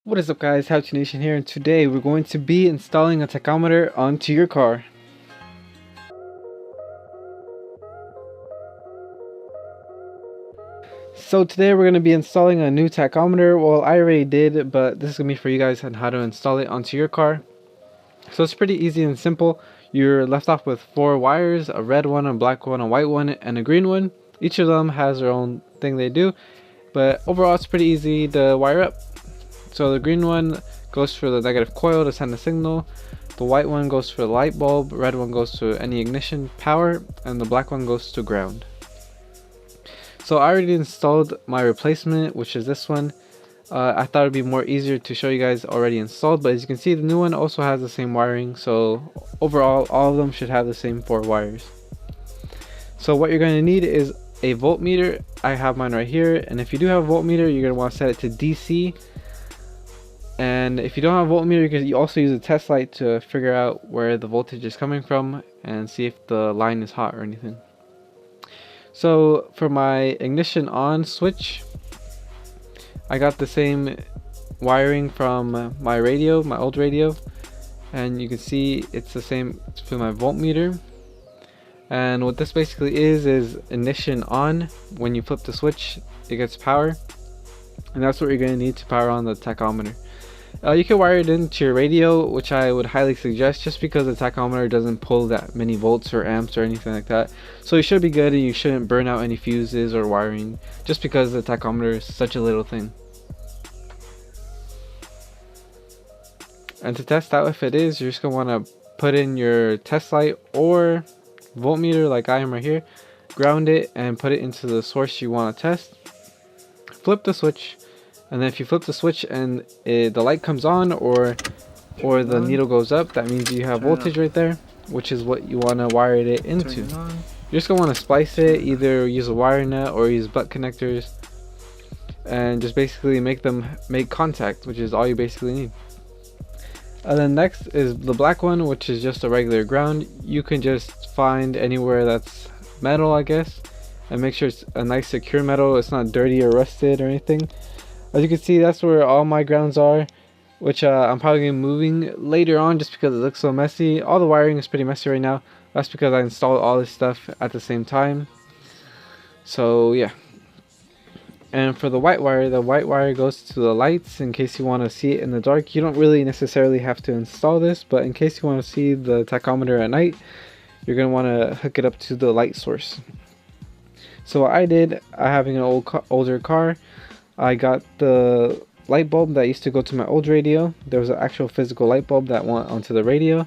What is up guys, Tachometer here, and today we're going to be installing a tachometer onto your car. So today we're going to be installing a new tachometer. Well, I already did, but this is going to be for you guys on how to install it onto your car. So it's pretty easy and simple. You're left off with 4 wires, a red one, a black one, a white one, and a green one. Each of them has their own thing they do, but overall it's pretty easy to wire up. So the green one goes for the negative coil to send a signal, the white one goes for the light bulb, red one goes to any ignition power, and the black one goes to ground. So I already installed my replacement, which is this one. I thought it would be more easier to show you guys already installed, but as you can see the new one also has the same wiring, so overall all of them should have the same 4 wires. So what you're going to need is a voltmeter. I have mine right here, and if you do have a voltmeter you're going to want to set it to DC. And if you don't have a voltmeter, you can also use a test light to figure out where the voltage is coming from and see if the line is hot or anything. So for my ignition on switch, I got the same wiring from my radio, my old radio, and you can see it's the same for my voltmeter. And what this basically is ignition on. When you flip the switch, it gets power, and that's what you're going to need to power on the tachometer. You can wire it into your radio, which I would highly suggest, just because the tachometer doesn't pull that many volts or amps or anything like that. So you should be good, and you shouldn't burn out any fuses or wiring, just because the tachometer is such a little thing. And to test out if it is, you're just going to want to put in your test light or voltmeter like I am right here, ground it, and put it into the source you want to test. Flip the switch. And then if you flip the switch and the light comes on or the needle goes up, that means you have voltage right there, which is what you want to wire it into. You're just going to want to splice it, either use a wire nut or use butt connectors, and just basically make them make contact, which is all you basically need. And then next is the black one, which is just a regular ground. You can just find anywhere that's metal, I guess, and make sure it's a nice secure metal. It's not dirty or rusted or anything. As you can see, that's where all my grounds are, which I'm probably going to be moving later on just because it looks so messy. All the wiring is pretty messy right now. That's because I installed all this stuff at the same time. So yeah. And for the white wire goes to the lights in case you want to see it in the dark. You don't really necessarily have to install this, but in case you want to see the tachometer at night, you're going to want to hook it up to the light source. So what I did, having an older car, I got the light bulb that used to go to my old radio. There was an actual physical light bulb that went onto the radio,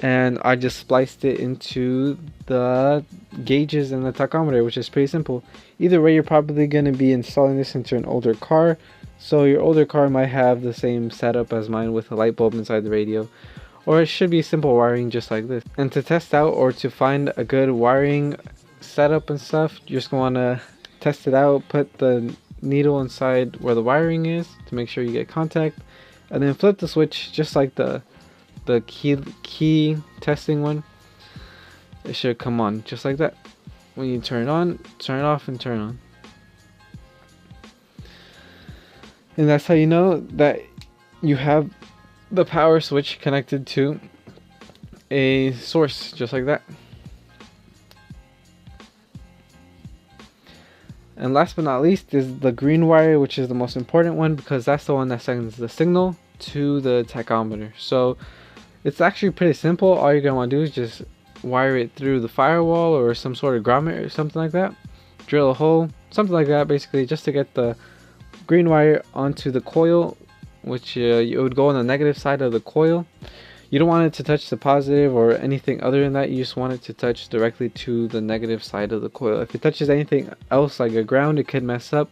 and I just spliced it into the gauges in the tachometer, which is pretty simple. Either way, you're probably going to be installing this into an older car, so your older car might have the same setup as mine with a light bulb inside the radio, or it should be simple wiring just like this. And to test out or to find a good wiring setup and stuff, you're just going to want to test it out, put the needle inside where the wiring is to make sure you get contact, and then flip the switch just like the key testing one. It should come on just like that. When you turn it on, turn it off, and turn on. And that's how you know that you have the power switch connected to a source just like that. And last but not least is the green wire, which is the most important one because that's the one that sends the signal to the tachometer. So it's actually pretty simple. All you're going to want to do is just wire it through the firewall or some sort of grommet or something like that. Drill a hole, something like that, basically just to get the green wire onto the coil, which it would go on the negative side of the coil. You don't want it to touch the positive or anything other than that. You just want it to touch directly to the negative side of the coil. If it touches anything else like a ground, it could mess up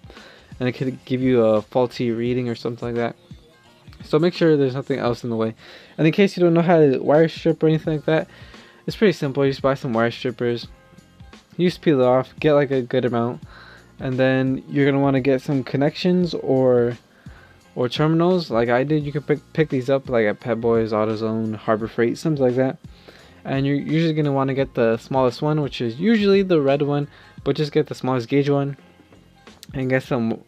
and it could give you a faulty reading or something like that. So make sure there's nothing else in the way. And in case you don't know how to wire strip or anything like that, it's pretty simple. You just buy some wire strippers, you just peel it off, get like a good amount, and then you're going to want to get some connections or terminals like I did. You can pick these up like at Pet Boys, AutoZone, Harbor Freight, something like that. And you're usually going to want to get the smallest one, which is usually the red one, but just get the smallest gauge one, and get some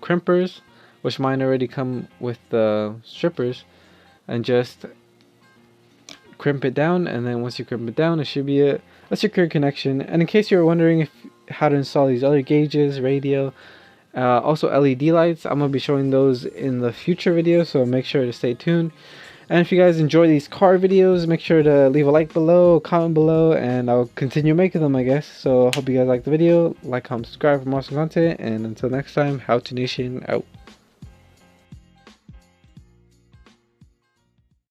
crimpers, which mine already come with the strippers, and just crimp it down. And then once you crimp it down, it should be a secure connection. And in case you're wondering how to install these other gauges, radio, also LED lights, I'm going to be showing those in the future videos, so make sure to stay tuned. And if you guys enjoy these car videos, make sure to leave a like below, comment below, and I'll continue making them, I guess. So I hope you guys like the video. Like, comment, subscribe for more awesome content, and until next time, How To Nation out.